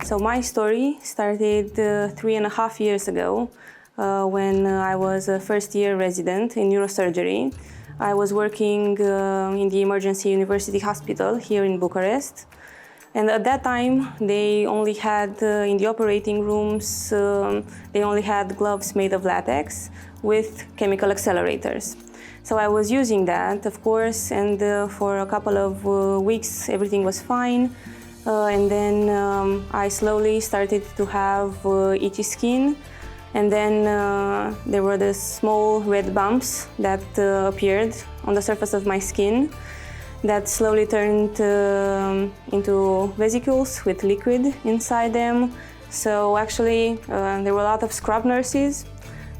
So my story started 3.5 years ago when I was a first-year resident in neurosurgery. I was working in the emergency university hospital here in Bukurešti. And at that time, they only had, in the operating rooms, they only had gloves made of latex with chemical accelerators. So I was using that, of course, and for a couple of weeks, everything was fine. And then I slowly started to have itchy skin. And then there were the small red bumps that appeared on the surface of my skin that slowly turned into vesicles with liquid inside them. So actually, there were a lot of scrub nurses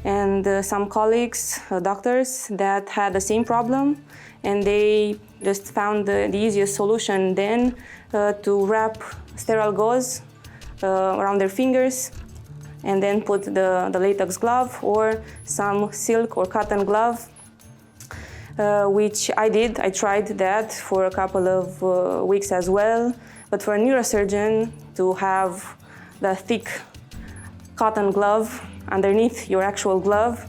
and some colleagues, doctors, that had the same problem, and they just found the easiest solution then to wrap sterile gauze around their fingers and then put the latex glove or some silk or cotton glove, which I did. I tried that for a couple of weeks as well. But for a neurosurgeon to have the thick cotton glove underneath your actual glove,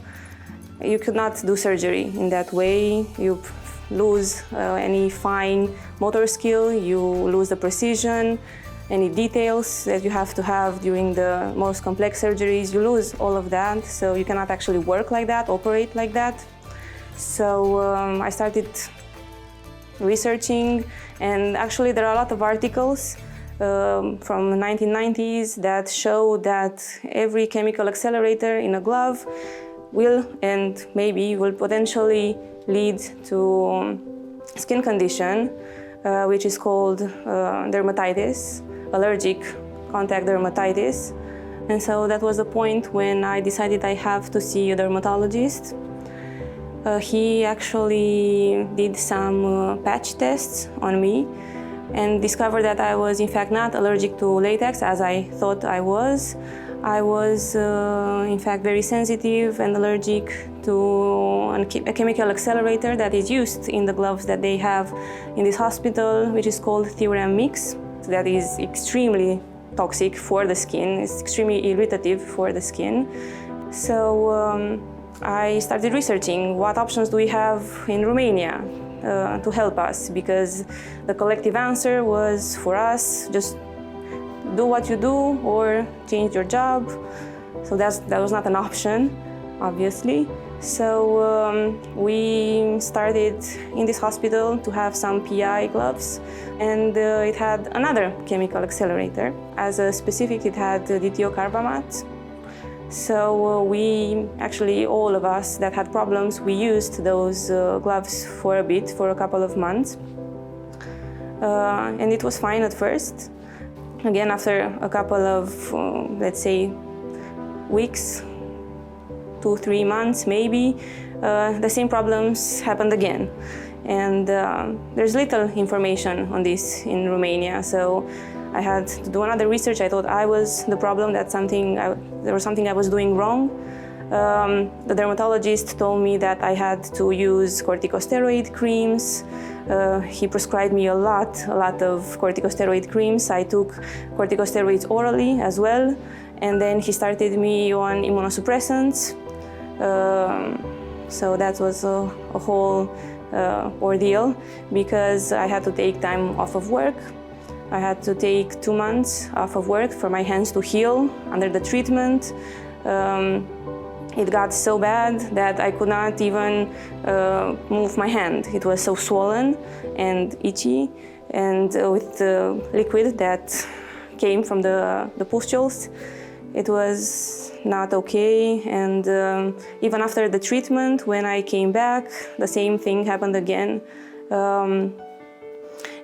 you could not do surgery in that way. You lose any fine motor skill, you lose the precision, any details that you have to have during the most complex surgeries, you lose all of that. So you cannot actually work like that, operate like that. So I started researching, and actually there are a lot of articles from the 1990s that show that every chemical accelerator in a glove will and maybe will potentially lead to skin condition, which is called dermatitis, allergic contact dermatitis. And so that was the point when I decided I have to see a dermatologist. He actually did some patch tests on me and discovered that I was in fact not allergic to latex as I thought I was. I was in fact very sensitive and allergic to a chemical accelerator that is used in the gloves that they have in this hospital, which is called theorem mix. That is extremely toxic for the skin, it's extremely irritative for the skin. So I started researching what options do we have in Romania to help us, because the collective answer was for us just do what you do or change your job. So that was not an option, obviously. So we started in this hospital to have some PI gloves, and it had another chemical accelerator. As a specific, it had dithiocarbamat. So we actually, all of us that had problems, we used those gloves for a bit, for a couple of months. And it was fine at first. Again, after a couple of, let's say, weeks, 2-3 months maybe, the same problems happened again. And there's little information on this in Romania, so I had to do another research. I thought I was the problem, that there was something I was doing wrong. The dermatologist told me that I had to use corticosteroid creams. He prescribed me a lot of corticosteroid creams. I took corticosteroids orally as well, and then he started me on immunosuppressants. So that was a whole ordeal, because I had to take time off of work. I had to take 2 months off of work for my hands to heal under the treatment. It got so bad that I could not even move my hand. It was so swollen and itchy, and with the liquid that came from the pustules, it was not okay. And even after the treatment, when I came back, the same thing happened again.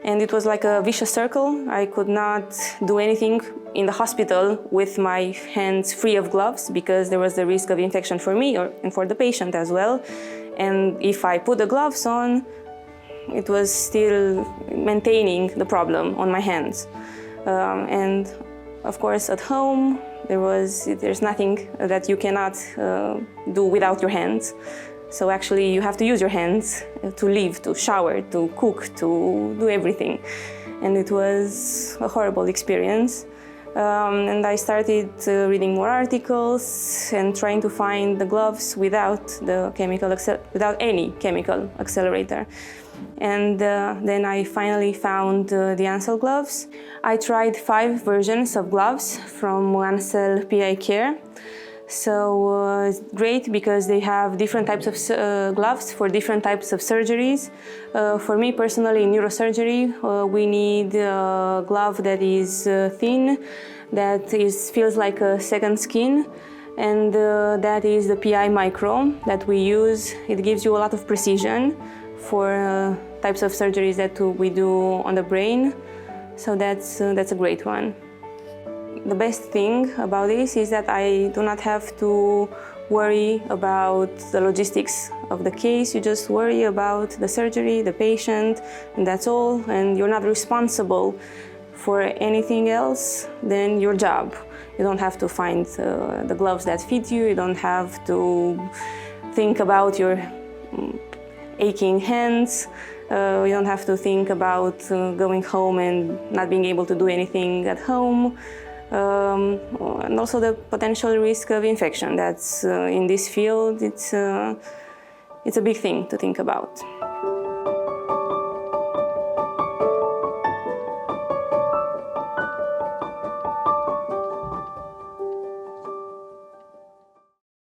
And it was like a vicious circle. I could not do anything in the hospital with my hands free of gloves, because there was the risk of infection for me and for the patient as well. And if I put the gloves on, it was still maintaining the problem on my hands. And of course, at home, there's nothing that you cannot do without your hands. So actually you have to use your hands to live, to shower, to cook, to do everything. And it was a horrible experience. And I started reading more articles and trying to find the gloves without any chemical accelerator. And then I finally found the Ansell gloves. I tried 5 versions of gloves from Ansell PI-KARE. So it's great because they have different types of gloves for different types of surgeries. For me personally, in neurosurgery, we need a glove that is thin, that feels like a second skin, and that is the PI Micro that we use. It gives you a lot of precision for types of surgeries that we do on the brain. So that's a great one. The best thing about this is that I do not have to worry about the logistics of the case. You just worry about the surgery, the patient, and that's all. And you're not responsible for anything else than your job. You don't have to find the gloves that fit you. You don't have to think about your aching hands. You don't have to think about going home and not being able to do anything at home. And also the potential risk of infection. That's in this field, it's a big thing to think about.